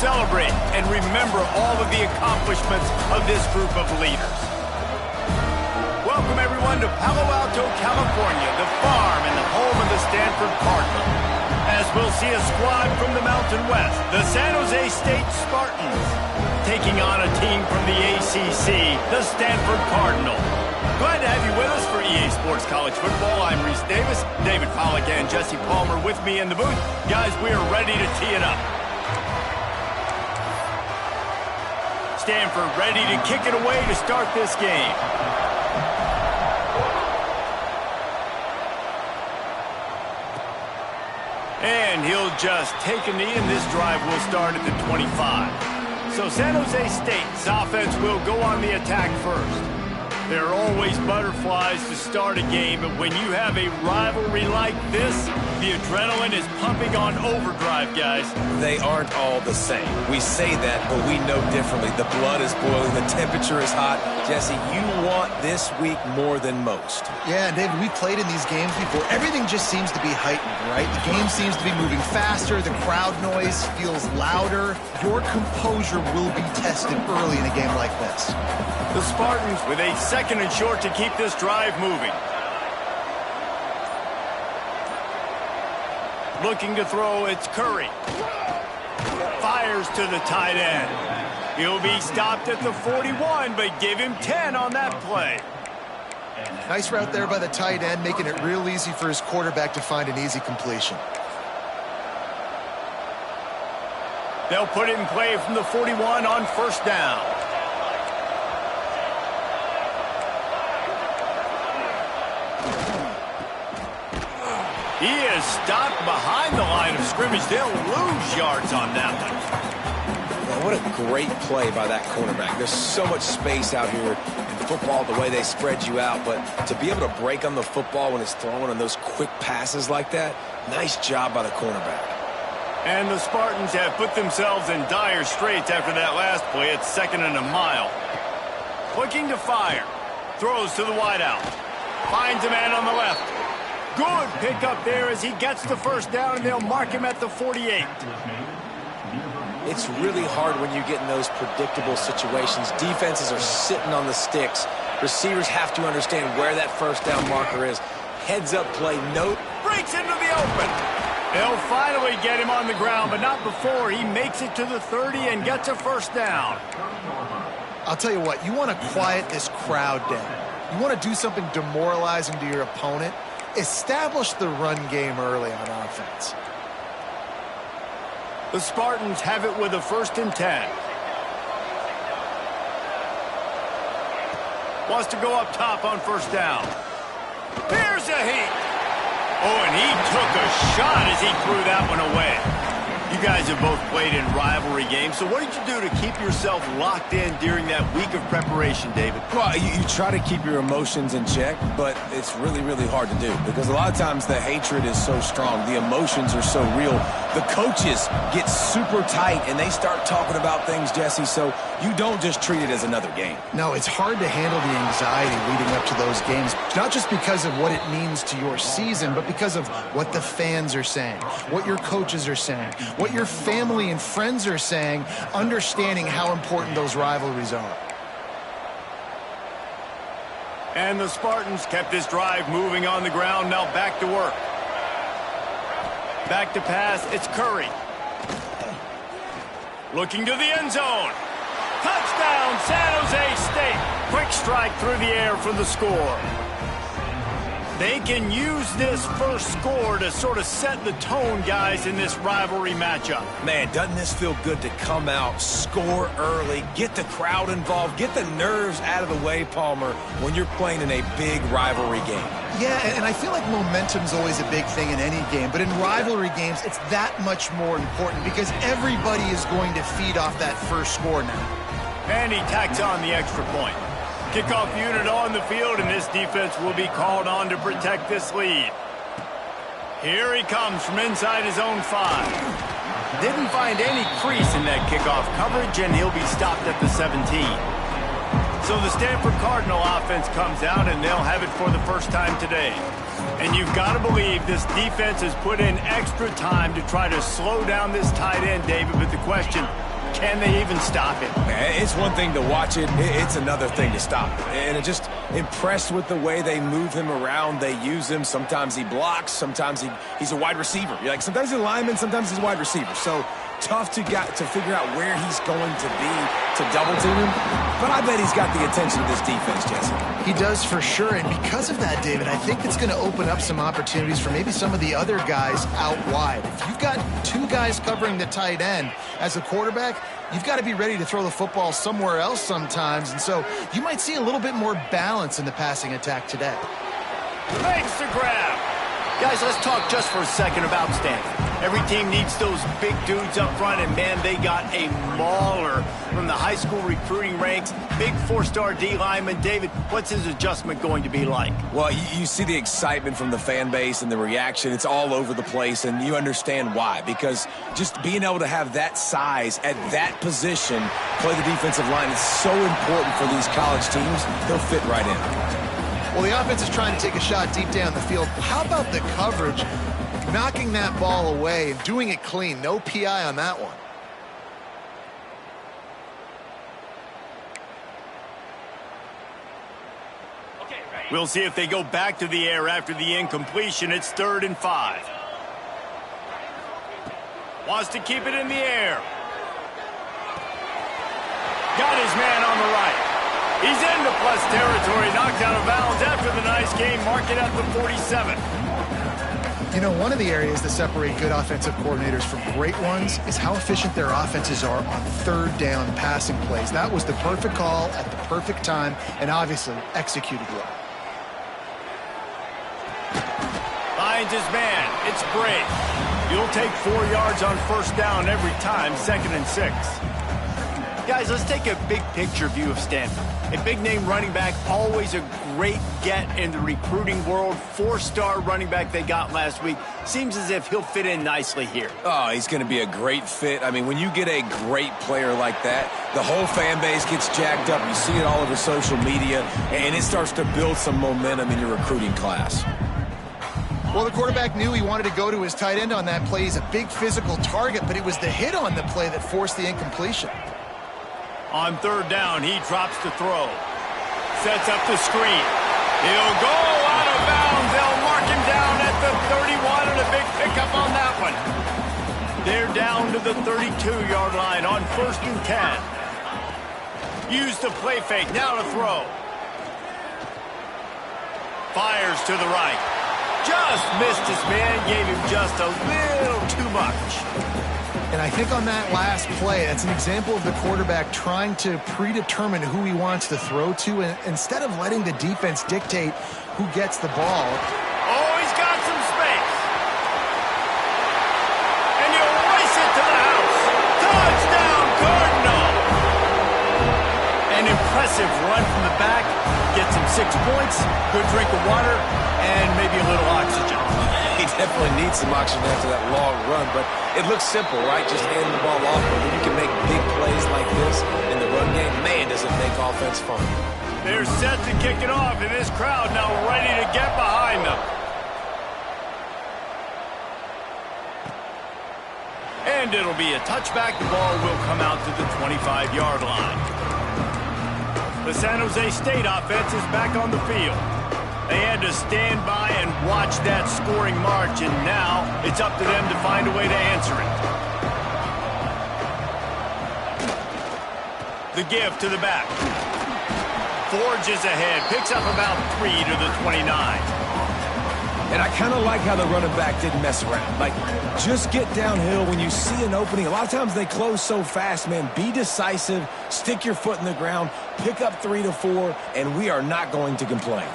celebrate and remember all of the accomplishments of this group of leaders. Welcome, everyone, to Palo Alto, California, the farm and the home of the Stanford Cardinal. As we'll see a squad from the Mountain West, the San Jose State Spartans, taking on a team from the ACC, the Stanford Cardinal. Glad to have you with us for EA Sports College Football. I'm Reese Davis, David Pollack and Jesse Palmer with me in the booth. Guys, we are ready to tee it up. Stanford ready to kick it away to start this game. And he'll just take a knee, and this drive will start at the 25. So San Jose State's offense will go on the attack first. There are always butterflies to start a game, but when you have a rivalry like this, the adrenaline is pumping on overdrive, guys. They aren't all the same. We say that, but we know differently. The blood is boiling. The temperature is hot. Jesse, you want this week more than most. Yeah, David, we played in these games before. Everything just seems to be heightened, right? The game seems to be moving faster. The crowd noise feels louder. Your composure will be tested early in a game like this. The Spartans with a second and short to keep this drive moving. Looking to throw, it's Curry. Fires to the tight end. He'll be stopped at the 41, but give him 10 on that play. Nice route there by the tight end, making it real easy for his quarterback to find an easy completion. They'll put it in play from the 41 on first down. He is stopped behind the line of scrimmage. They'll lose yards on that one. Well, what a great play by that cornerback. There's so much space out here in football, the way they spread you out. But to be able to break on the football when it's thrown on those quick passes like that, nice job by the cornerback. And the Spartans have put themselves in dire straits after that last play. It's second and a mile. Looking to fire. Throws to the wideout. Finds a man on the left. Good pickup there as he gets the first down, and they'll mark him at the 48. It's really hard when you get in those predictable situations. Defenses are sitting on the sticks. Receivers have to understand where that first down marker is. Heads up play, note. Breaks into the open. They'll finally get him on the ground, but not before he makes it to the 30 and gets a first down. I'll tell you what, you want to quiet this crowd down. You want to do something demoralizing to your opponent. Establish the run game early on offense. The Spartans have it with a 1st and 10. Wants to go up top on first down. Here's a heat. Oh, and he took a shot as he threw that one away. You guys have both played in rivalry games, so what did you do to keep yourself locked in during that week of preparation, David? Well, you try to keep your emotions in check, but it's really, really hard to do because a lot of times the hatred is so strong. The emotions are so real. The coaches get super tight, and they start talking about things, Jesse, so you don't just treat it as another game. No, it's hard to handle the anxiety leading up to those games, not just because of what it means to your season, but because of what the fans are saying, what your coaches are saying, what your family and friends are saying, understanding how important those rivalries are. And the Spartans kept this drive moving on the ground. Now back to work. Back to pass. It's Curry. Looking to the end zone. Touchdown, San Jose State. Quick strike through the air for the score. They can use this first score to sort of set the tone, guys, in this rivalry matchup. Man, doesn't this feel good to come out, score early, get the crowd involved, get the nerves out of the way, Palmer, when you're playing in a big rivalry game? Yeah, and I feel like momentum's always a big thing in any game, but in rivalry games, it's that much more important because everybody is going to feed off that first score now. And he tacks on the extra point. Kickoff unit on the field, and this defense will be called on to protect this lead. Here he comes from inside his own 5. Didn't find any crease in that kickoff coverage, and he'll be stopped at the 17. So the Stanford Cardinal offense comes out, and they'll have it for the first time today. And you've got to believe this defense has put in extra time to try to slow down this tight end, David. But the question, can they even stop it? It's one thing to watch it. It's another thing to stop it. And I'm just impressed with the way they move him around. They use him. Sometimes he blocks. Sometimes he's a wide receiver. Like, sometimes he's a lineman. Sometimes he's a wide receiver. So tough to figure out where he's going to be to double team him. But I bet he's got the attention of this defense, Jesse. He does for sure, and because of that, David, I think it's going to open up some opportunities for maybe some of the other guys out wide. If you've got two guys covering the tight end as a quarterback, you've got to be ready to throw the football somewhere else sometimes, and so you might see a little bit more balance in the passing attack today. Makes the grab. Guys, let's talk just for a second about Stanford. Every team needs those big dudes up front, and, man, they got a mauler from the high school recruiting ranks. Big four-star D lineman. David, what's his adjustment going to be like? Well, you see the excitement from the fan base and the reaction. It's all over the place, and you understand why. Because just being able to have that size at that position, play the defensive line, is so important for these college teams. They'll fit right in. Well, the offense is trying to take a shot deep down the field. How about the coverage? Knocking that ball away and doing it clean. No PI on that one. We'll see if they go back to the air after the incompletion. It's 3rd and 5. Wants to keep it in the air. Got his man on the right. He's into plus territory, knocked out of bounds after the nice game. Mark it at the 47. You know, one of the areas that separate good offensive coordinators from great ones is how efficient their offenses are on 3rd down passing plays. That was the perfect call at the perfect time and obviously executed well. Finds his man. It's Brake. You'll take 4 yards on 1st down every time, 2nd and 6. Guys, let's take a big picture view of Stanford. A big-name running back, always a great get in the recruiting world. 4-star running back they got last week. Seems as if he'll fit in nicely here. Oh, he's going to be a great fit. I mean, when you get a great player like that, the whole fan base gets jacked up. You see it all over social media, and it starts to build some momentum in your recruiting class. Well, the quarterback knew he wanted to go to his tight end on that play. He's a big physical target, but it was the hit on the play that forced the incompletion. On 3rd down, he drops the throw. Sets up the screen. He'll go out of bounds. They'll mark him down at the 31, and a big pickup on that one. They're down to the 32-yard line on 1st and 10. Use the play fake. Now to throw. Fires to the right. Just missed his man. Gave him just a little too much. And I think on that last play, that's an example of the quarterback trying to predetermine who he wants to throw to, and instead of letting the defense dictate who gets the ball. Oh, he's got some space. And he'll race it to the house. Touchdown, Cardinal. An impressive run from the back. Gets him 6 points, good drink of water, and maybe a little oxygen. He definitely needs some oxygen after that long run, but it looks simple, right? Just handing the ball off. But when you can make big plays like this in the run game, man, does it make offense fun. They're set to kick it off, and this crowd now ready to get behind them. And it'll be a touchback. The ball will come out to the 25-yard line. The San Jose State offense is back on the field. They had to stand by and watch that scoring march, and now it's up to them to find a way to answer it. The give to the back. Forges ahead, picks up about 3 to the 29. And I kind of like how the running back didn't mess around. Like, just get downhill when you see an opening. A lot of times they close so fast, man. Be decisive, stick your foot in the ground, pick up 3 to 4, and we are not going to complain.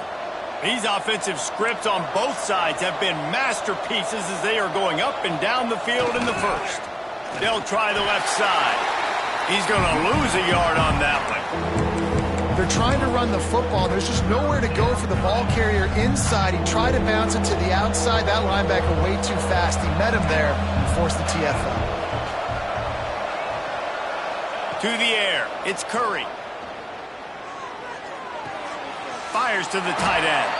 These offensive scripts on both sides have been masterpieces as they are going up and down the field in the first. They'll try the left side. He's going to lose a yard on that one. They're trying to run the football. There's just nowhere to go for the ball carrier inside. He tried to bounce it to the outside. That linebacker way too fast. He met him there and forced the TFL. To the air. It's Curry. Fires to the tight end.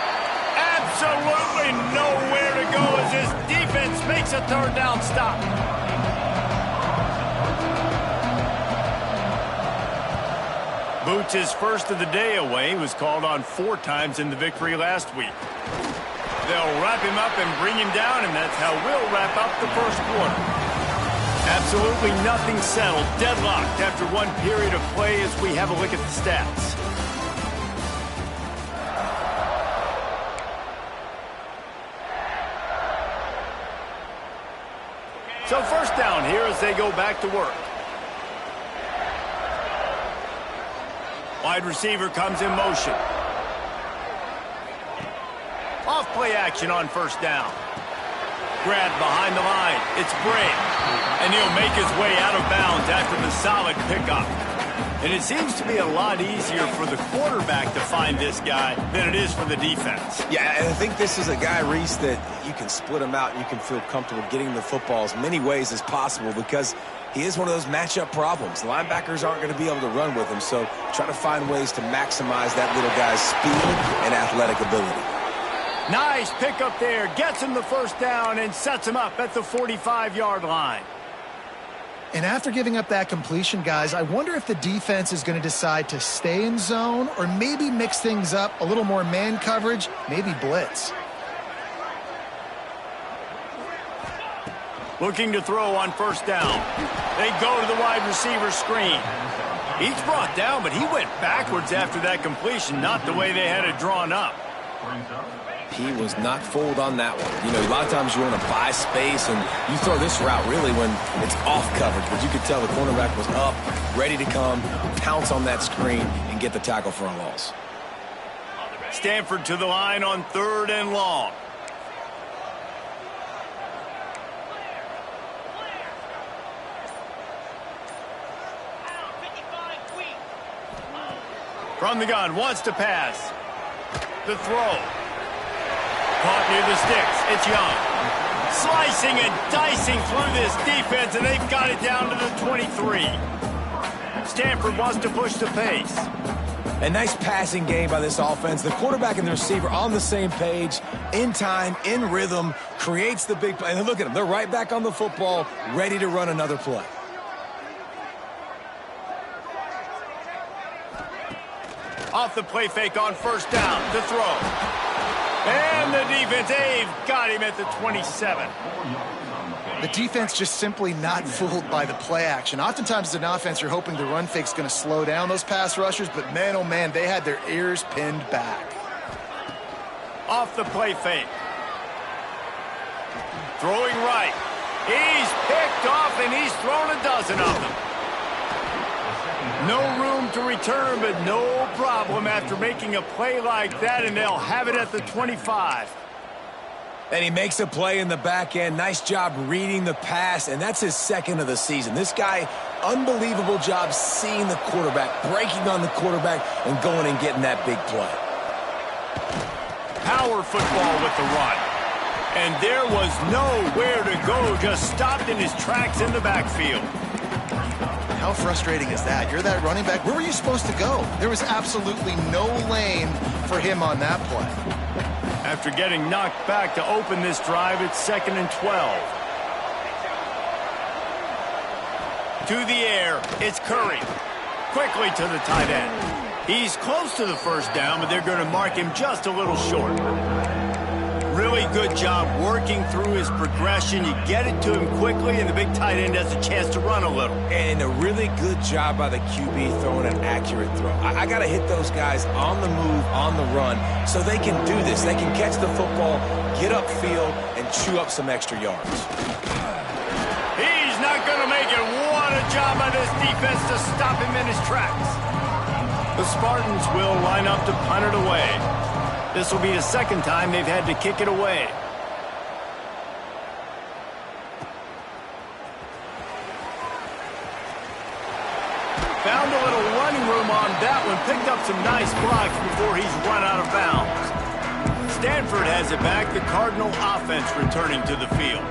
Absolutely nowhere to go as his defense makes a 3rd down stop. Boots his first of the day away. He was called on 4 times in the victory last week. They'll wrap him up and bring him down, and that's how we'll wrap up the first quarter. Absolutely nothing settled. Deadlocked after 1 period of play as we have a look at the stats. So first down here as they go back to work. Wide receiver comes in motion. Off play action on first down. Grab behind the line. It's Bray. And he'll make his way out of bounds after the solid pickup. And it seems to be a lot easier for the quarterback to find this guy than it is for the defense. Yeah, and I think this is a guy, Reese, that you can split him out and you can feel comfortable getting the football as many ways as possible because he is one of those matchup problems. The linebackers aren't going to be able to run with him, so try to find ways to maximize that little guy's speed and athletic ability. Nice pickup there. Gets him the first down and sets him up at the 45-yard line. And after giving up that completion, guys, I wonder if the defense is going to decide to stay in zone or maybe mix things up, a little more man coverage, maybe blitz. Looking to throw on first down. They go to the wide receiver screen. He's brought down, but he went backwards after that completion, not the way they had it drawn up. He was not fooled on that one. You know, a lot of times you want to buy space, and you throw this route really when it's off coverage. But you could tell the cornerback was up, ready to come, pounce on that screen, and get the tackle for a loss. Stanford to the line on 3rd and long. From the gun, wants to pass. The throw. Caught near the sticks. It's Young. Slicing and dicing through this defense, and they've got it down to the 23. Stanford wants to push the pace. A nice passing game by this offense. The quarterback and the receiver on the same page, in time, in rhythm, creates the big play. And look at them. They're right back on the football, ready to run another play. Off the play fake on first down to throw. And the defense, they've got him at the 27. The defense just simply not fooled by the play action. Oftentimes as an offense, you're hoping the run fake's going to slow down those pass rushers, but man, oh man, they had their ears pinned back. Off the play fake. Throwing right. He's picked off, and he's thrown a dozen of them. No room to return, but no problem after making a play like that, and they'll have it at the 25. And he makes a play in the back end. Nice job reading the pass, and that's his 2nd of the season. This guy, unbelievable job seeing the quarterback, breaking on the quarterback, and going and getting that big play. Power football with the run. And there was nowhere to go, just stopped in his tracks in the backfield. How frustrating is that? You're that running back. Where were you supposed to go? There was absolutely no lane for him on that play. After getting knocked back to open this drive, it's 2nd and 12. To the air, it's Curry. Quickly to the tight end. He's close to the first down, but they're going to mark him just a little short. Really good job working through his progression. You get it to him quickly, and the big tight end has a chance to run a little. And a really good job by the QB throwing an accurate throw. I got to hit those guys on the move, on the run, so they can do this. They can catch the football, get upfield, and chew up some extra yards. He's not going to make it. What a job by this defense to stop him in his tracks. The Spartans will line up to punt it away. This will be the 2nd time they've had to kick it away. Found a little running room on that one. Picked up some nice blocks before he's run out of bounds. Stanford has it back. The Cardinal offense returning to the field.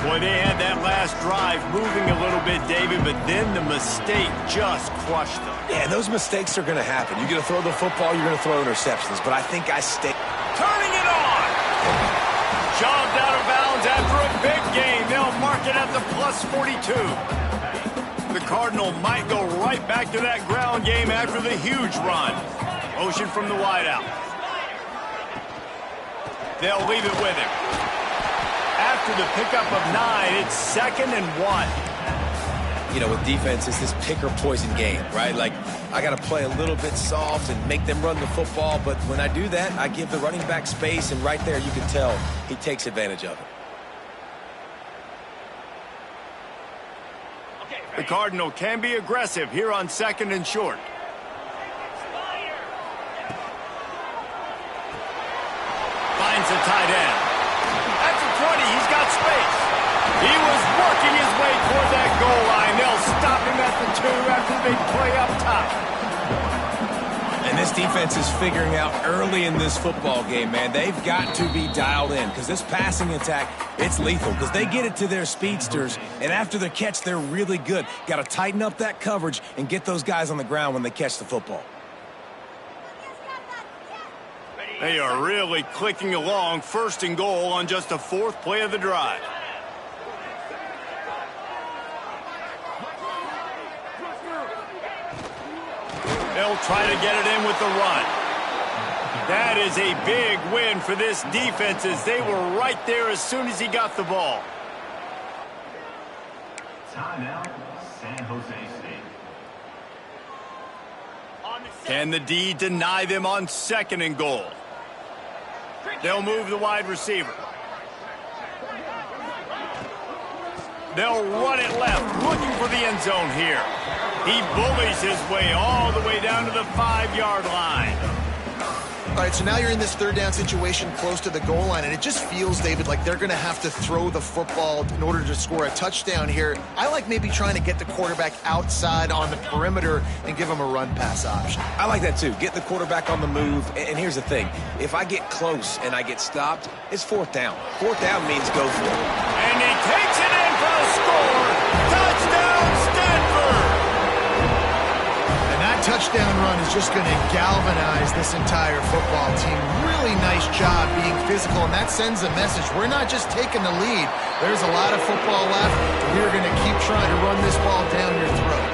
Boy, they had that last drive moving a little bit, David, but then the mistake just crushed them. Yeah, those mistakes are going to happen. You're going to throw the football, you're going to throw interceptions, but I think I stay. Turning it on! Shoved out of bounds after a big gain. They'll mark it at the +42. The Cardinal might go right back to that ground game after the huge run. Motion from the wideout. They'll leave it with him. After the pickup of 9, it's 2nd and 1. You know, with defense, it's this pick or poison game, right? Like, I got to play a little bit soft and make them run the football, but when I do that, I give the running back space, and right there you can tell he takes advantage of it. The Cardinal can be aggressive here on 2nd and short. Finds the tight end. At the 20, he's got space. He was working his way toward that goal line. They'll stop him at the 2 after the big play up top. And this defense is figuring out early in this football game, man. They've got to be dialed in because this passing attack, it's lethal because they get it to their speedsters, and after the catch, they're really good. Got to tighten up that coverage and get those guys on the ground when they catch the football. They are really clicking along, 1st and goal on just the 4th play of the drive. They'll try to get it in with the run. That is a big win for this defense as they were right there as soon as he got the ball. Timeout, San Jose State. Can the D deny them on 2nd and goal? They'll move the wide receiver. They'll run it left, looking for the end zone here. He bullies his way all the way down to the 5-yard line. All right, so now you're in this 3rd down situation close to the goal line, and it just feels, David, like they're going to have to throw the football in order to score a touchdown here. I like maybe trying to get the quarterback outside on the perimeter and give him a run-pass option. I like that, too. Get the quarterback on the move. And here's the thing. If I get close and I get stopped, it's 4th down. 4th down means go for it. And he takes it in for the score. Touchdown, Stanford! And that touchdown run is just going to galvanize this entire football team. Really nice job being physical, and that sends a message. We're not just taking the lead. There's a lot of football left, and we're going to keep trying to run this ball down your throat.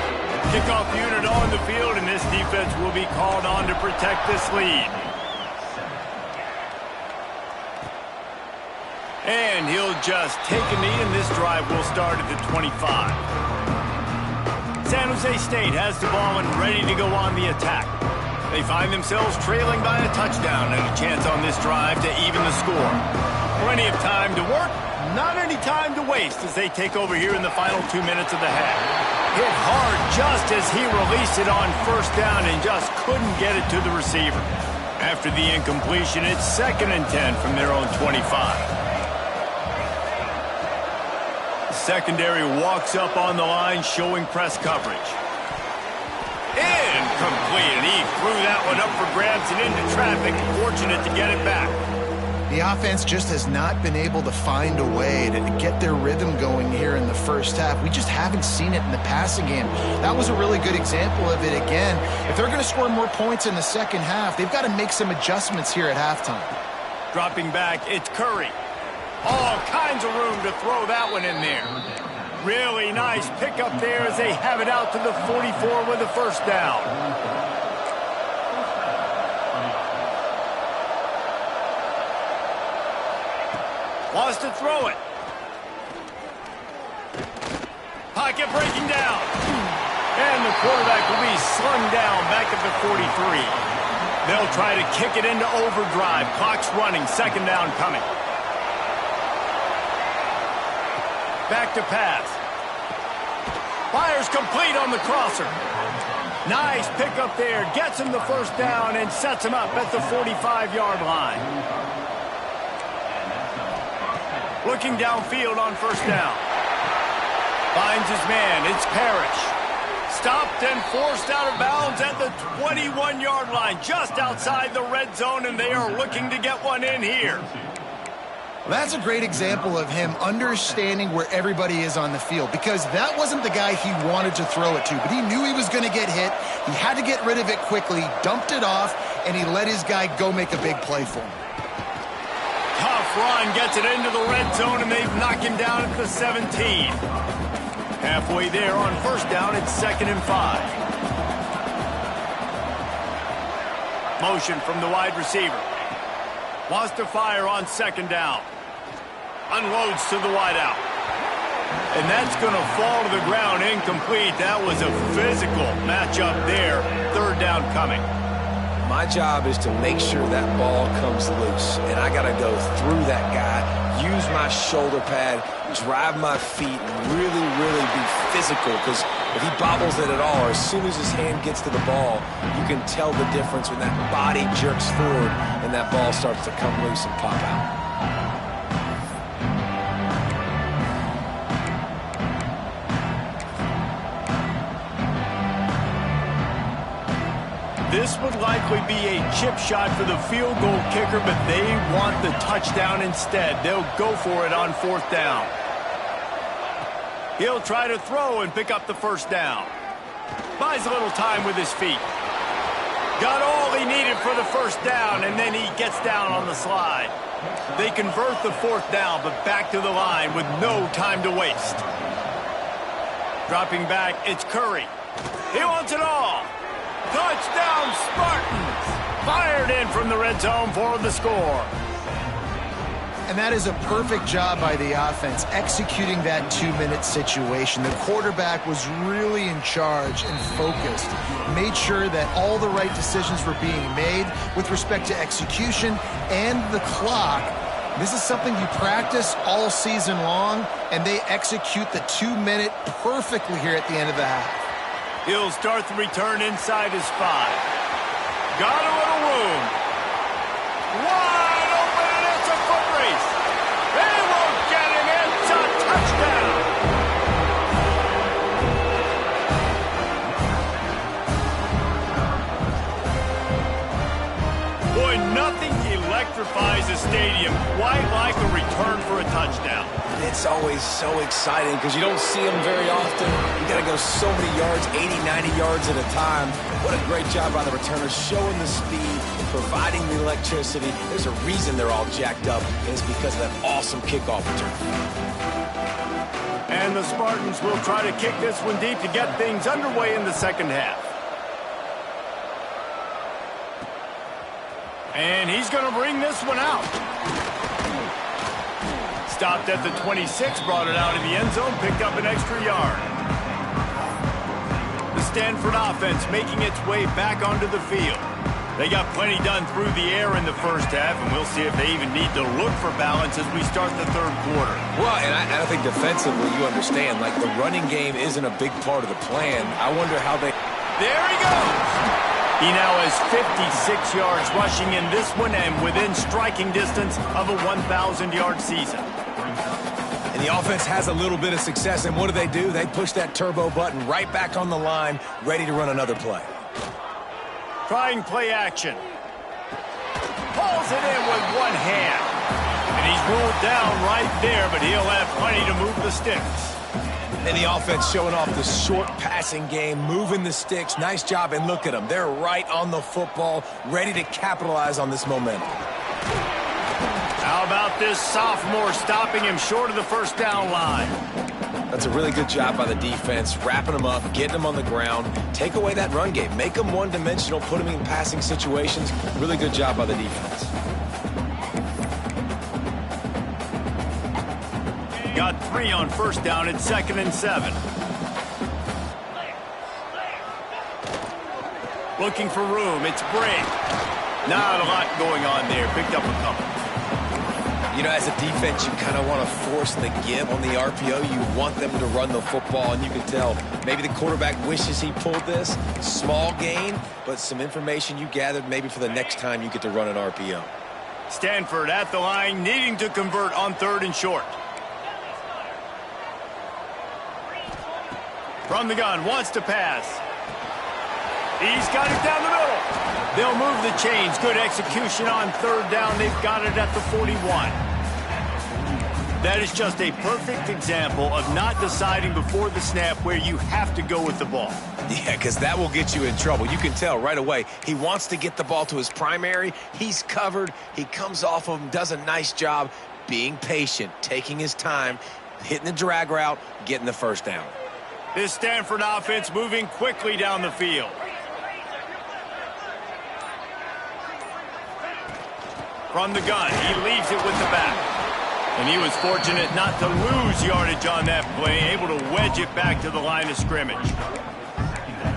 Kickoff unit on the field, and this defense will be called on to protect this lead. And he'll just take a knee, and this drive will start at the 25. San Jose State has the ball and ready to go on the attack. They find themselves trailing by a touchdown and a chance on this drive to even the score. Plenty of time to work, not any time to waste as they take over here in the final 2 minutes of the half. Hit hard just as he released it on 1st down and just couldn't get it to the receiver. After the incompletion, it's 2nd and 10 from their own 25. Secondary walks up on the line, showing press coverage. Incomplete, and he threw that one up for grabs and into traffic. Fortunate to get it back. The offense just has not been able to find a way to get their rhythm going here in the 1st half. We just haven't seen it in the passing game. That was a really good example of it again. If they're going to score more points in the 2nd half, they've got to make some adjustments here at halftime. Dropping back, it's Curry. All kinds of room to throw that one in there. Really nice pickup there as they have it out to the 44 with a 1st down. Wants to throw it. Pocket breaking down. And the quarterback will be slung down back at the 43. They'll try to kick it into overdrive. Clock's running, 2nd down coming. Back to pass. Fires complete on the crosser. Nice pickup there. Gets him the 1st down and sets him up at the 45-yard line. Looking downfield on 1st down. Finds his man. It's Parrish. Stopped and forced out of bounds at the 21-yard line. Just outside the red zone, and they are looking to get one in here. Well, that's a great example of him understanding where everybody is on the field, because that wasn't the guy he wanted to throw it to, but he knew he was going to get hit. He had to get rid of it quickly, dumped it off, and he let his guy go make a big play for him. Tough run, gets it into the red zone, and they've knocked him down at the 17. Halfway there on first down, it's 2nd and 5. Motion from the wide receiver. Wants to fire on 2nd down. Unloads to the wideout. And that's going to fall to the ground incomplete. That was a physical matchup there. 3rd down coming. My job is to make sure that ball comes loose. And I got to go through that guy, use my shoulder pad, drive my feet, and really, really be physical. Because if he bobbles it at all, or as soon as his hand gets to the ball, you can tell the difference when that body jerks forward and that ball starts to come loose and pop out. This would likely be a chip shot for the field goal kicker, but they want the touchdown instead. They'll go for it on 4th down. He'll try to throw and pick up the 1st down. Buys a little time with his feet. Got all he needed for the 1st down, and then he gets down on the slide. They convert the 4th down, but back to the line with no time to waste. Dropping back, it's Curry. He wants it all. Touchdown, Spartans! Fired in from the red zone for the score. And that is a perfect job by the offense, executing that 2-minute situation. The quarterback was really in charge and focused. Made sure that all the right decisions were being made with respect to execution and the clock. This is something you practice all season long, and they execute the 2-minute perfectly here at the end of the half. He'll start the return inside his 5. Got a little room. Wide open, and it's a foot race. They won't get him. It's a touchdown. Boy, nothing electrifies a stadium quite like a return for a touchdown. It's always so exciting because you don't see them very often. You got to go so many yards, 80, 90 yards at a time. What a great job by the returners, showing the speed, providing the electricity. There's a reason they're all jacked up, and it's because of that awesome kickoff return. And the Spartans will try to kick this one deep to get things underway in the 2nd half. And he's going to bring this one out. Stopped at the 26, brought it out of the end zone, picked up an extra yard. The Stanford offense making its way back onto the field. They got plenty done through the air in the 1st half, and we'll see if they even need to look for balance as we start the 3rd quarter. Well, and I think defensively, you understand, like the running game isn't a big part of the plan. I wonder how they... There he goes! He now has 56 yards rushing in this one and within striking distance of a 1,000-yard season. And the offense has a little bit of success, and what do? They push that turbo button right back on the line, ready to run another play. Trying play action. Pulls it in with one hand. And he's ruled down right there, but he'll have plenty to move the sticks. And the offense showing off the short passing game, moving the sticks. Nice job, and look at them. They're right on the football, ready to capitalize on this momentum. How about this sophomore stopping him short of the 1st down line? That's a really good job by the defense, wrapping them up, getting them on the ground. Take away that run game. Make them one-dimensional, put them in passing situations. Really good job by the defense. Got 3 on 1st down at 2nd and 7. Looking for room. It's Briggs. Not a lot going on there. Picked up a couple. You know, as a defense, you kind of want to force the give on the RPO. You want them to run the football, and you can tell maybe the quarterback wishes he pulled this. Small gain, but some information you gathered maybe for the next time you get to run an RPO. Stanford at the line, needing to convert on 3rd and short. From the gun, wants to pass. He's got it down the middle. They'll move the chains. Good execution on 3rd down. They've got it at the 41. That is just a perfect example of not deciding before the snap where you have to go with the ball. Yeah, because that will get you in trouble. You can tell right away he wants to get the ball to his primary. He's covered. He comes off of him, does a nice job being patient, taking his time, hitting the drag route, getting the 1st down. This Stanford offense moving quickly down the field. From the gun, he leaves it with the back. And he was fortunate not to lose yardage on that play, able to wedge it back to the line of scrimmage.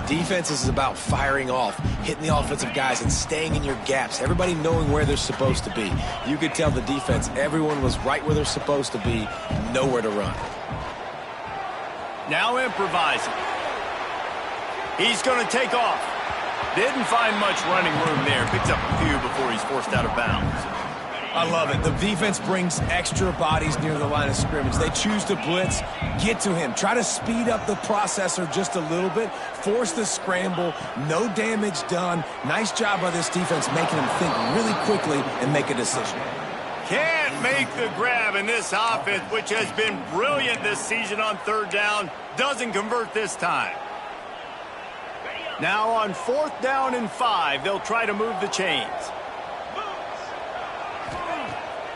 Defense is about firing off, hitting the offensive guys, and staying in your gaps. Everybody knowing where they're supposed to be. You could tell the defense, everyone was right where they're supposed to be, nowhere to run. Now improvising. He's going to take off. Didn't find much running room there. Picks up a few before he's forced out of bounds. I love it. The defense brings extra bodies near the line of scrimmage. They choose to blitz, get to him, try to speed up the processor just a little bit, force the scramble, no damage done. Nice job by this defense making him think really quickly and make a decision. Can't make the grab in this offense, which has been brilliant this season on third down. Doesn't convert this time. Now on 4th down and 5, they'll try to move the chains.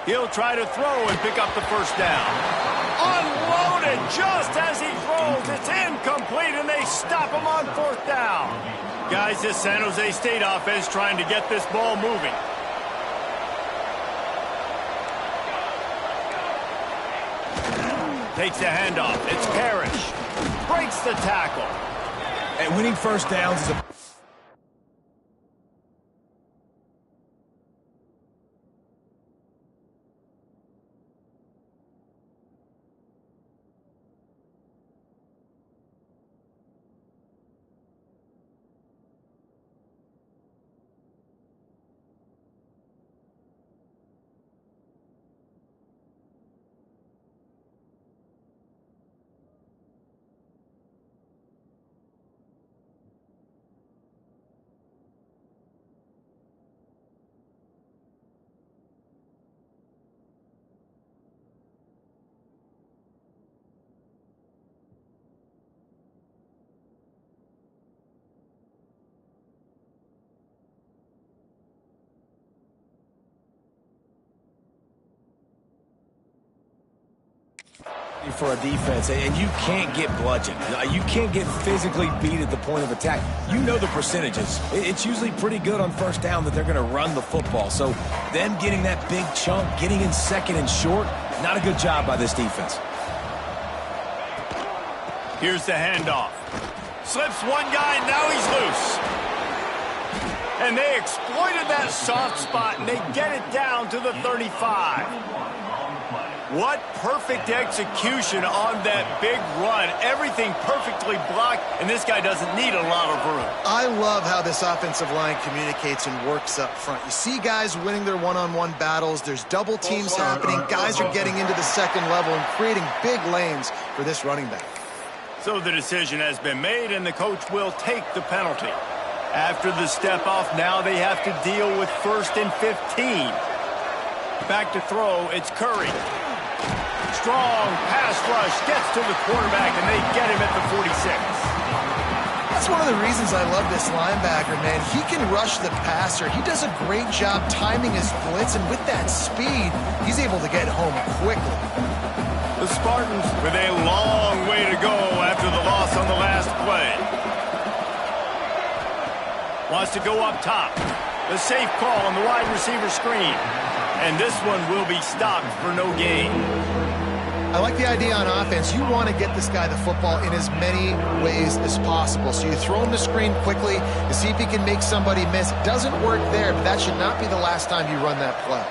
He'll try to throw and pick up the first down. Unloaded just as he throws. It's incomplete, and they stop him on 4th down. Guys, this San Jose State offense trying to get this ball moving. Takes the handoff. It's Parrish. Breaks the tackle. And winning first downs is a... for a defense, and you can't get bludgeoned. You can't get physically beat at the point of attack. You know the percentages. It's usually pretty good on first down that they're going to run the football. So them getting that big chunk, getting in second and short, not a good job by this defense. Here's the handoff. Slips one guy, now he's loose. And they exploited that soft spot, and they get it down to the 35. What perfect execution on that big run. Everything perfectly blocked, and this guy doesn't need a lot of room. I love how this offensive line communicates and works up front. You see guys winning their one-on-one battles. There's double teams happening. Guys are getting into the second level and creating big lanes for this running back. So the decision has been made, and the coach will take the penalty. After the step-off, now they have to deal with 1st and 15. Back to throw, it's Curry. Strong pass rush, gets to the quarterback, and they get him at the 46. That's one of the reasons I love this linebacker, man. He can rush the passer. He does a great job timing his blitz, and with that speed, he's able to get home quickly. The Spartans with a long way to go after the loss on the last play. Wants to go up top. The safe call on the wide receiver screen. And this one will be stopped for no gain. I like the idea on offense. You want to get this guy the football in as many ways as possible. So you throw him the screen quickly to see if he can make somebody miss. Doesn't work there, but that should not be the last time you run that play.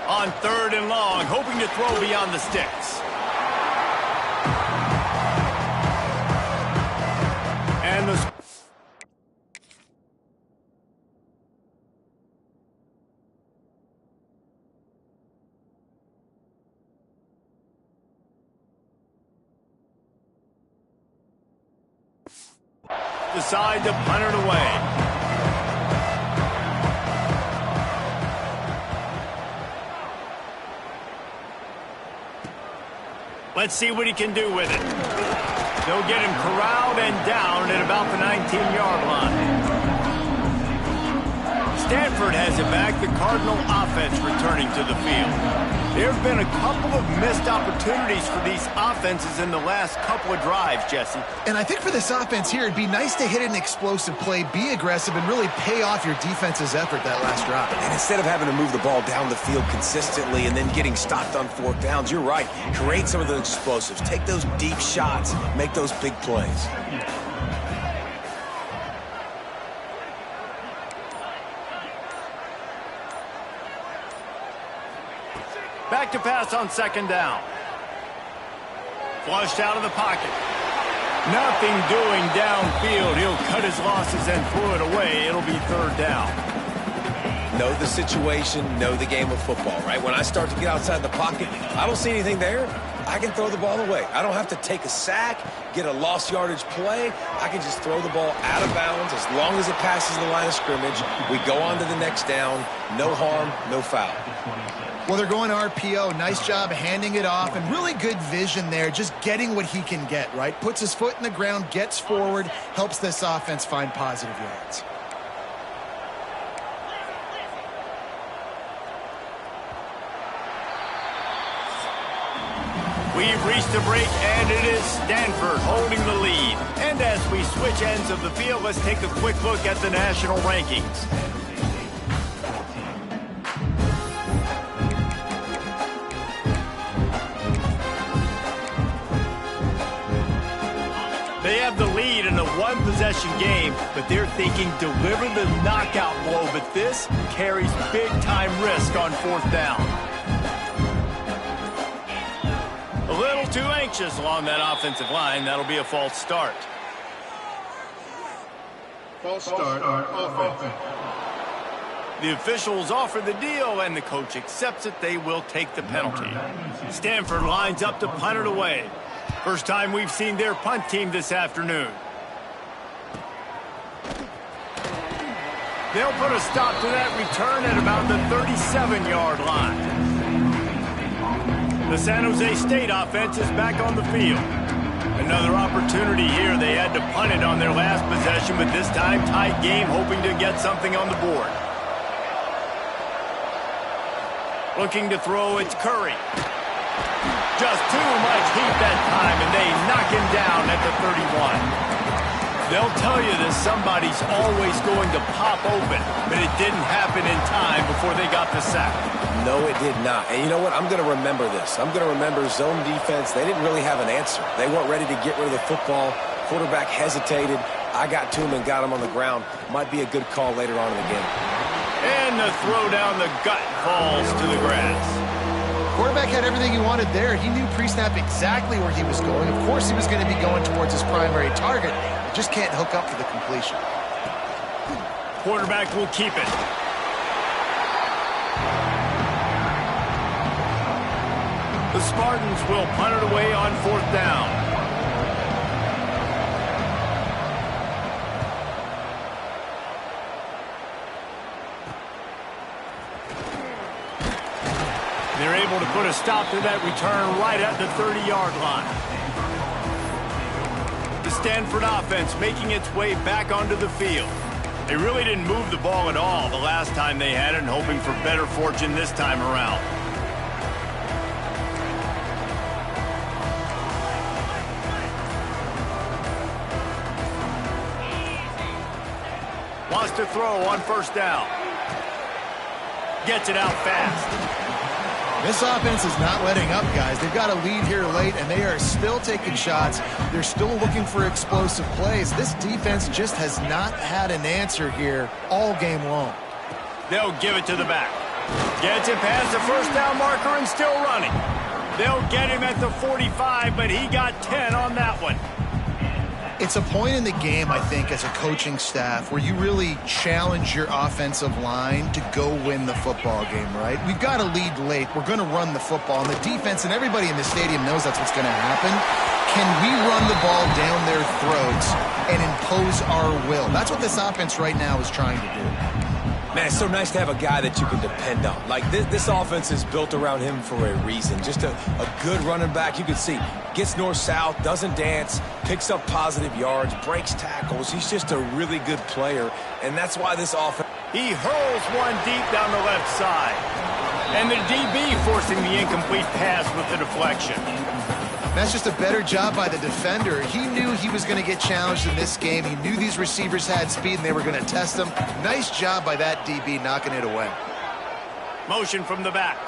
On 3rd and long, hoping to throw beyond the sticks. And the... decide to punt it away. Let's see what he can do with it. They'll get him corralled and down at about the 19-yard line. Stanford has it back. The Cardinal offense returning to the field. There have been a couple of missed opportunities for these offenses in the last couple of drives, Jesse. And I think for this offense here, it'd be nice to hit an explosive play, be aggressive, and really pay off your defense's effort that last drive. And instead of having to move the ball down the field consistently and then getting stopped on fourth downs, you're right. Create some of those explosives. Take those deep shots. Make those big plays. Back to pass on second down. Flushed out of the pocket. Nothing doing downfield. He'll cut his losses and throw it away. It'll be third down. Know the situation, know the game of football, right? When I start to get outside the pocket, I don't see anything there, I can throw the ball away. I don't have to take a sack, get a lost yardage play. I can just throw the ball out of bounds as long as it passes the line of scrimmage. We go on to the next down. No harm, no foul. Well, they're going RPO. Nice job handing it off, and really good vision there, just getting what he can get, right? Puts his foot in the ground, gets forward, helps this offense find positive yards. We've reached the break, and it is Stanford holding the lead. And as we switch ends of the field, let's take a quick look at the national rankings. They have the lead in a one-possession game, but they're thinking deliver the knockout blow, but this carries big-time risk on fourth down. A little too anxious along that offensive line. That'll be a false start. False start on offense. The officials offer the deal, and the coach accepts it. They will take the penalty. Stanford lines up to punt it away. First time we've seen their punt team this afternoon. They'll put a stop to that return at about the 37-yard line. The San Jose State offense is back on the field. Another opportunity here. They had to punt it on their last possession, but this time tight game, hoping to get something on the board. Looking to throw, it's Curry. Just too much heat that time, and they knock him down at the 31. They'll tell you that somebody's always going to pop open, but it didn't happen in time before they got the sack. No, it did not. And you know what? I'm going to remember this. I'm going to remember zone defense. They didn't really have an answer. They weren't ready to get rid of the football. Quarterback hesitated. I got to him and got him on the ground. Might be a good call later on in the game. And the throw down the gut falls to the grass. Quarterback had everything he wanted there. He knew pre-snap exactly where he was going. Of course he was going to be going towards his primary target. Just can't hook up for the completion. Quarterback will keep it. The Spartans will punt it away on fourth down. They're able to put a stop to that return right at the 30-yard line. The Stanford offense making its way back onto the field. They really didn't move the ball at all the last time they had it, and hoping for better fortune this time around. Wants to throw on first down. Gets it out fast. This offense is not letting up, guys. They've got a lead here late, and they are still taking shots. They're still looking for explosive plays. This defense just has not had an answer here all game long. They'll give it to the back. Gets it past the first down marker and still running. They'll get him at the 45, but he got 10 on that one. It's a point in the game, I think, as a coaching staff where you really challenge your offensive line to go win the football game, right? We've got a lead late. We're going to run the football. And the defense and everybody in the stadium knows that's what's going to happen. Can we run the ball down their throats and impose our will? That's what this offense right now is trying to do. Man, it's so nice to have a guy that you can depend on. Like, this offense is built around him for a reason. Just a good running back. You can see, gets north-south, doesn't dance, picks up positive yards, breaks tackles. He's just a really good player, and that's why this offense... He hurls one deep down the left side. And the DB forcing the incomplete pass with the deflection. That's just a better job by the defender. He knew he was going to get challenged in this game. He knew these receivers had speed and they were going to test him. Nice job by that DB knocking it away. Motion from the back.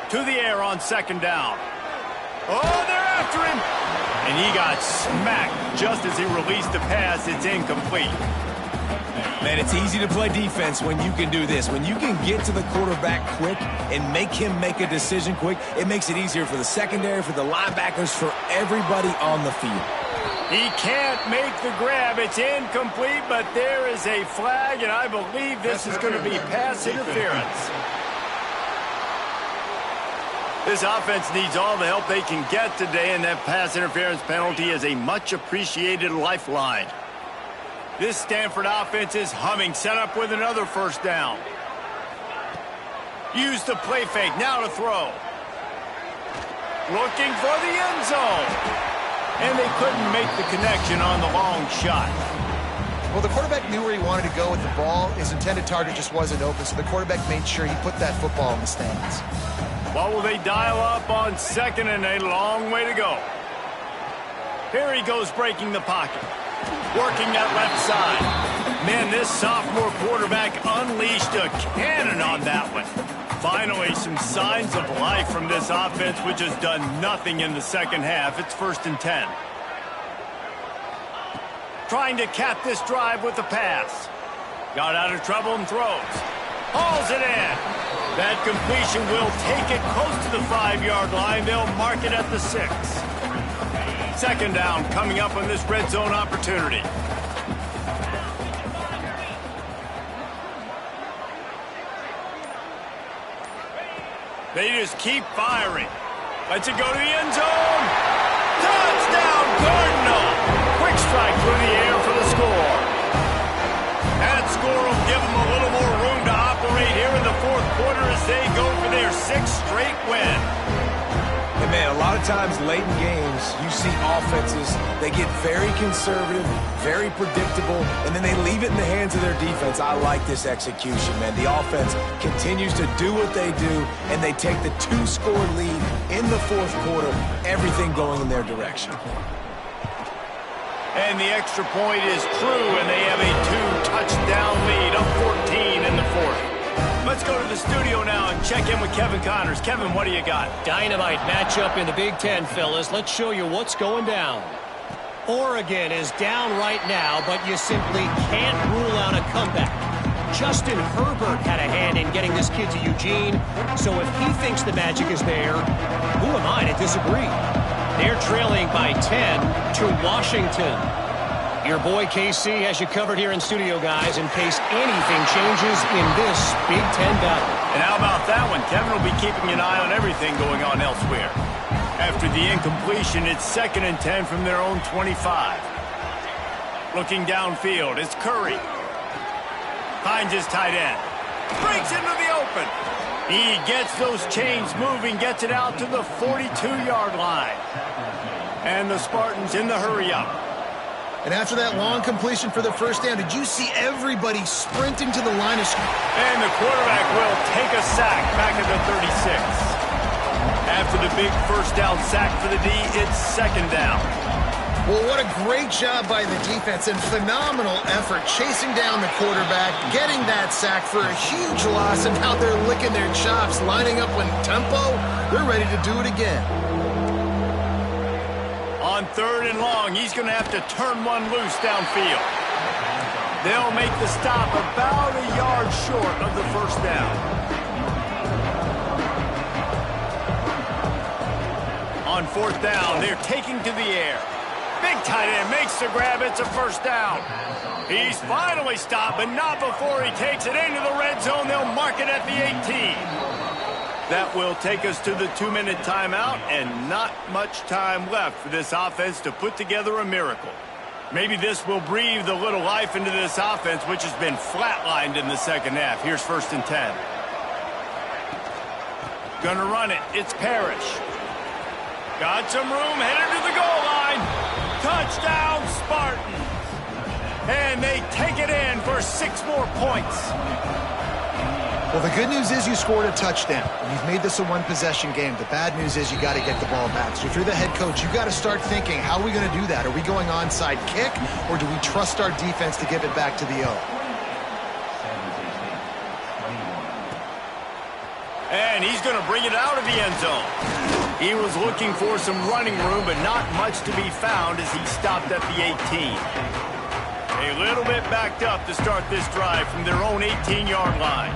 To the air on second down. Oh, they're after him. And he got smacked just as he released the pass. It's incomplete. Man, it's easy to play defense when you can do this. When you can get to the quarterback quick and make him make a decision quick, it makes it easier for the secondary, for the linebackers, for everybody on the field. He can't make the grab. It's incomplete, but there is a flag, and I believe this is going to be pass interference. This offense needs all the help they can get today, and that pass interference penalty is a much-appreciated lifeline. This Stanford offense is humming, set up with another first down. Use the play fake, now to throw. Looking for the end zone. And they couldn't make the connection on the long shot. Well, the quarterback knew where he wanted to go with the ball. His intended target just wasn't open, so the quarterback made sure he put that football in the stands. What will they dial up on second and a long way to go? Here he goes breaking the pocket. Working that left side. Man, this sophomore quarterback unleashed a cannon on that one. Finally, some signs of life from this offense, which has done nothing in the second half. It's 1st and 10. Trying to cap this drive with the pass. Got out of trouble and throws. Hauls it in. That completion will take it close to the 5-yard line. They'll mark it at the 6. Second down coming up on this red zone opportunity. They just keep firing. Lets it go to the end zone. Touchdown, Cardinal. Quick strike through the air for the score. That score will give them a little more room to operate here in the fourth quarter as they go for their 6th straight win. And man, a lot of times late in games, you see offenses, they get very conservative, very predictable, and then they leave it in the hands of their defense. I like this execution, man. The offense continues to do what they do, and they take the 2-score lead in the fourth quarter, everything going in their direction. And the extra point is true, and they have a 2-touchdown lead, up 14 in the fourth. Let's go to the studio now and check in with Kevin Connors. Kevin, what do you got? Dynamite matchup in the Big Ten, fellas. Let's show you what's going down. Oregon is down right now, but you simply can't rule out a comeback. Justin Herbert had a hand in getting this kid to Eugene, so if he thinks the magic is there, who am I to disagree? They're trailing by 10 to Washington. Your boy KC has you covered here in studio, guys, in case anything changes in this Big Ten battle. And how about that one? Kevin will be keeping an eye on everything going on elsewhere. After the incompletion, it's 2nd and 10 from their own 25. Looking downfield, it's Curry. Finds his tight end. Breaks into the open. He gets those chains moving, gets it out to the 42-yard line. And the Spartans in the hurry-up. And after that long completion for the first down, did you see everybody sprinting to the line of scrimmage? And the quarterback will take a sack back at the 36. After the big first down sack for the D, it's 2nd down. Well, what a great job by the defense and phenomenal effort chasing down the quarterback, getting that sack for a huge loss, and now they're licking their chops, lining up in tempo. They're ready to do it again. On 3rd and long, he's going to have to turn one loose downfield. They'll make the stop about a yard short of the first down. On 4th down, they're taking to the air. Big tight end makes the grab. It's a first down. He's finally stopped, but not before he takes it into the red zone. They'll mark it at the 18. That will take us to the 2-minute timeout, and not much time left for this offense to put together a miracle. Maybe this will breathe a little life into this offense, which has been flatlined in the second half. Here's 1st and 10. Gonna run it. It's Parrish. Got some room, headed to the goal line. Touchdown, Spartans. And they take it in for 6 more points. Well, the good news is you scored a touchdown. You've made this a one-possession game. The bad news is you got to get the ball back. So if you're the head coach, you got to start thinking, how are we going to do that? Are we going onside kick, or do we trust our defense to give it back to the O? And he's going to bring it out of the end zone. He was looking for some running room, but not much to be found as he stopped at the 18. A little bit backed up to start this drive from their own 18-yard line.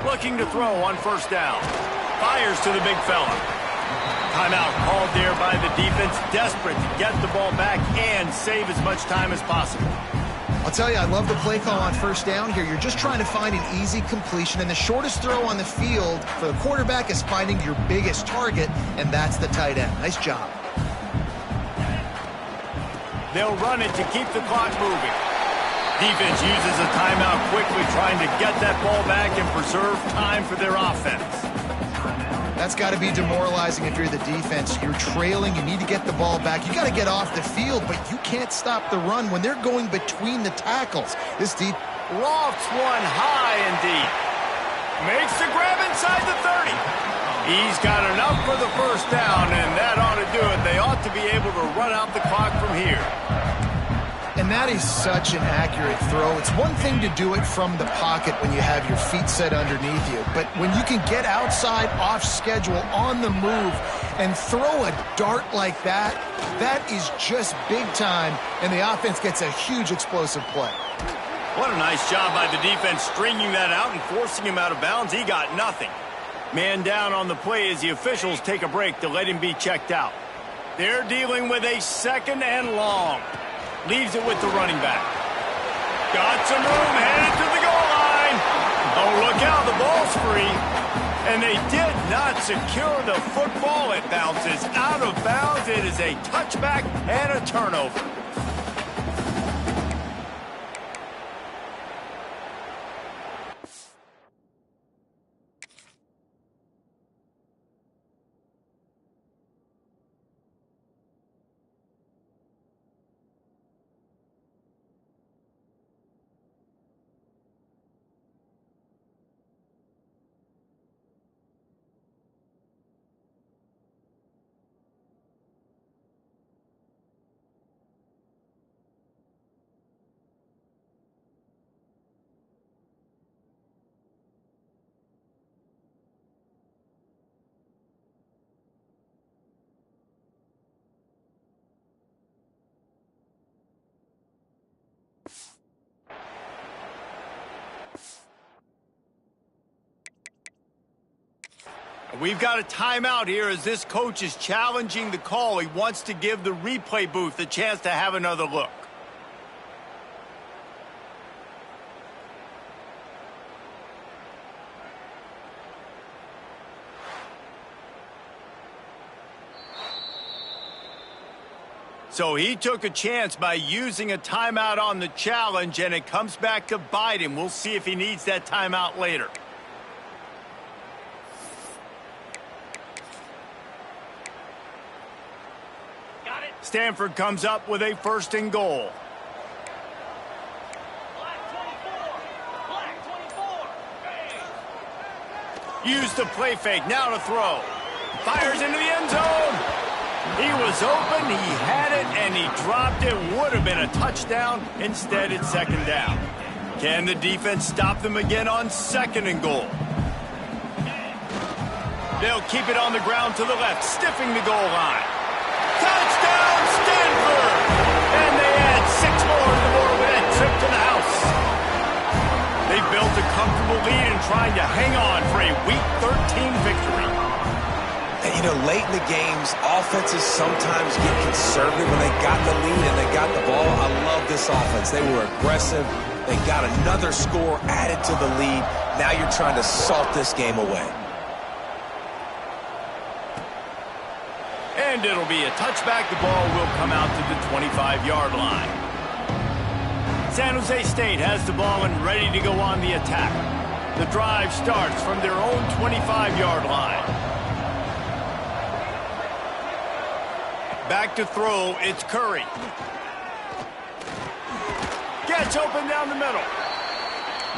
Looking to throw on first down. Fires to the big fella. Timeout called there by the defense, desperate to get the ball back and save as much time as possible. I'll tell you, I love the play call on first down here. You're just trying to find an easy completion, and the shortest throw on the field for the quarterback is finding your biggest target, and that's the tight end. Nice job. They'll run it to keep the clock moving. Defense uses a timeout quickly, trying to get that ball back and preserve time for their offense. That's got to be demoralizing if you're the defense. You're trailing. You need to get the ball back. You got to get off the field, but you can't stop the run when they're going between the tackles. This deep Lofts one high and deep. Makes the grab inside the 30. He's got enough for the first down, and that ought to do it. They ought to be able to run out the clock from here. And that is such an accurate throw. It's one thing to do it from the pocket when you have your feet set underneath you, but when you can get outside, off schedule, on the move, and throw a dart like that, that is just big time, and the offense gets a huge explosive play. What a nice job by the defense stringing that out and forcing him out of bounds. He got nothing. Man down on the play as the officials take a break to let him be checked out. They're dealing with a 2nd and long. Leaves it with the running back. Got some room, headed to the goal line. Oh, look out, the ball's free. And they did not secure the football. It bounces out of bounds. It is a touchback and a turnover. We've got a timeout here as this coach is challenging the call. He wants to give the replay booth a chance to have another look. So he took a chance by using a timeout on the challenge, and it comes back to bite him. We'll see if he needs that timeout later. Stanford comes up with a 1st and goal. Use the play fake, now to throw. Fires into the end zone. He was open, he had it, and he dropped it. Would have been a touchdown. Instead, it's 2nd down. Can the defense stop them again on 2nd and goal? They'll keep it on the ground to the left, stiffing the goal line. Touchdown, Stanford! And they add 6 more to the board with that trip to the house. They built a comfortable lead and trying to hang on for a Week 13 victory. And, you know, late in the games, offenses sometimes get conservative when they got the lead and they got the ball. I love this offense. They were aggressive. They got another score added to the lead. Now you're trying to salt this game away. And it'll be a touchback. The ball will come out to the 25-yard line. San Jose State has the ball and ready to go on the attack. The drive starts from their own 25-yard line. Back to throw, it's Curry. Gets open down the middle.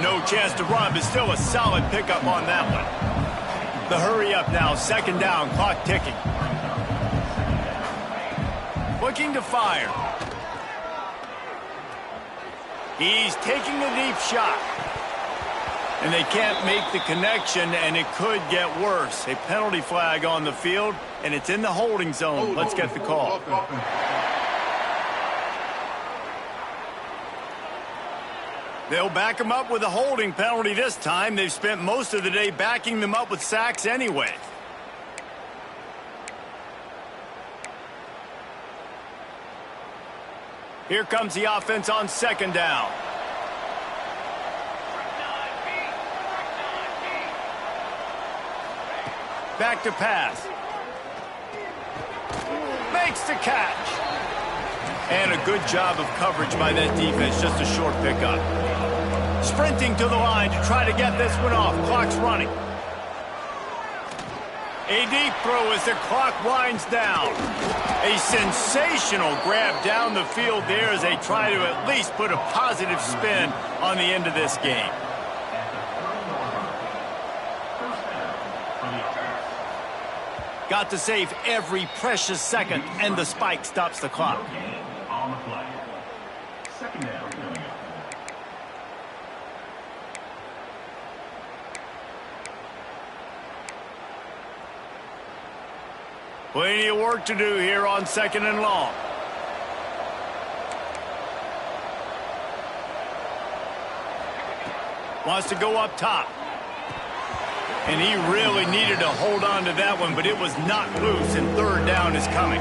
No chance to run, but still a solid pickup on that one. The hurry up now, second down, clock ticking. Looking to fire. He's taking a deep shot. And they can't make the connection, and it could get worse. A penalty flag on the field, and it's in the holding zone. Let's get the call. They'll back him up with a holding penalty this time. They've spent most of the day backing them up with sacks anyway. Here comes the offense on second down. Back to pass. Makes the catch. And a good job of coverage by that defense. Just a short pickup. Sprinting to the line to try to get this one off. Clock's running. A deep throw as the clock winds down. A sensational grab down the field there as they try to at least put a positive spin on the end of this game. Got to save every precious second, and the spike stops the clock. On the play. Second down. Plenty of work to do here on second and long. Wants to go up top. And he really needed to hold on to that one, but it was not loose, and third down is coming.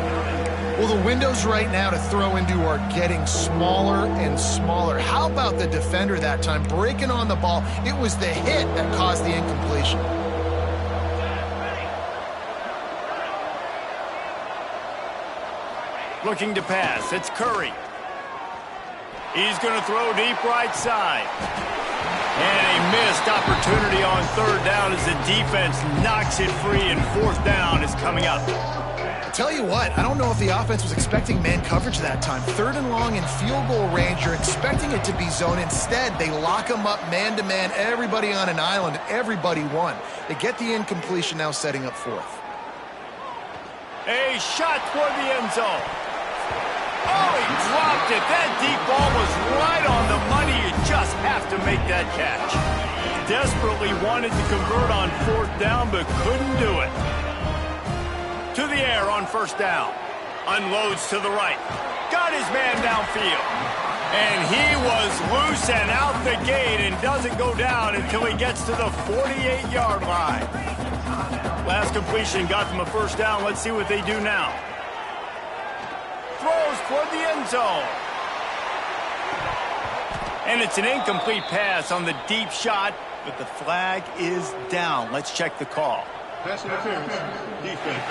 Well, the windows right now to throw into are getting smaller and smaller. How about the defender that time breaking on the ball? It was the hit that caused the incompletion. Looking to pass. It's Curry. He's going to throw deep right side. And a missed opportunity on third down as the defense knocks it free, and fourth down is coming up. Tell you what, I don't know if the offense was expecting man coverage that time. Third and long in field goal range, you're expecting it to be zone. Instead, they lock them up man-to-man, everybody on an island, everybody won. They get the incompletion, now setting up fourth. A shot toward the end zone. Oh, he dropped it. That deep ball was right on the money. You just have to make that catch. Desperately wanted to convert on fourth down, but couldn't do it. To the air on first down. Unloads to the right. Got his man downfield. And he was loose and out the gate and doesn't go down until he gets to the 48-yard line. Last completion got them a first down. Let's see what they do now. Throws toward the end zone. And it's an incomplete pass on the deep shot, but the flag is down. Let's check the call. Pass interference. Defense.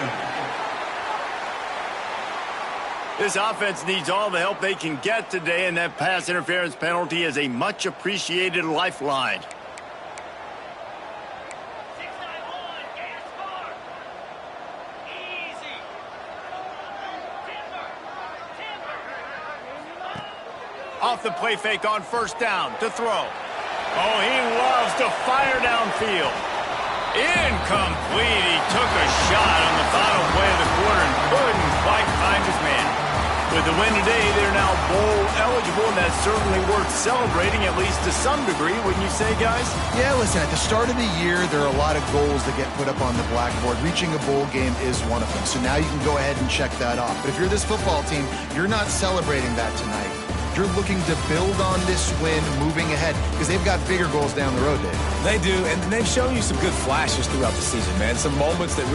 This offense needs all the help they can get today, and that pass interference penalty is a much-appreciated lifeline. Off the play fake on first down to throw. Oh, he loves to fire downfield. Incomplete. He took a shot on the final play of the quarter and couldn't quite find his man. With the win today, they're now bowl eligible, and that's certainly worth celebrating, at least to some degree, wouldn't you say, guys? Yeah, listen, at the start of the year, there are a lot of goals that get put up on the blackboard. Reaching a bowl game is one of them. So now you can go ahead and check that off. But if you're this football team, you're not celebrating that tonight. You're looking to build on this win moving ahead because they've got bigger goals down the road, Dave. They do, and they've shown you some good flashes throughout the season, man. Some moments that really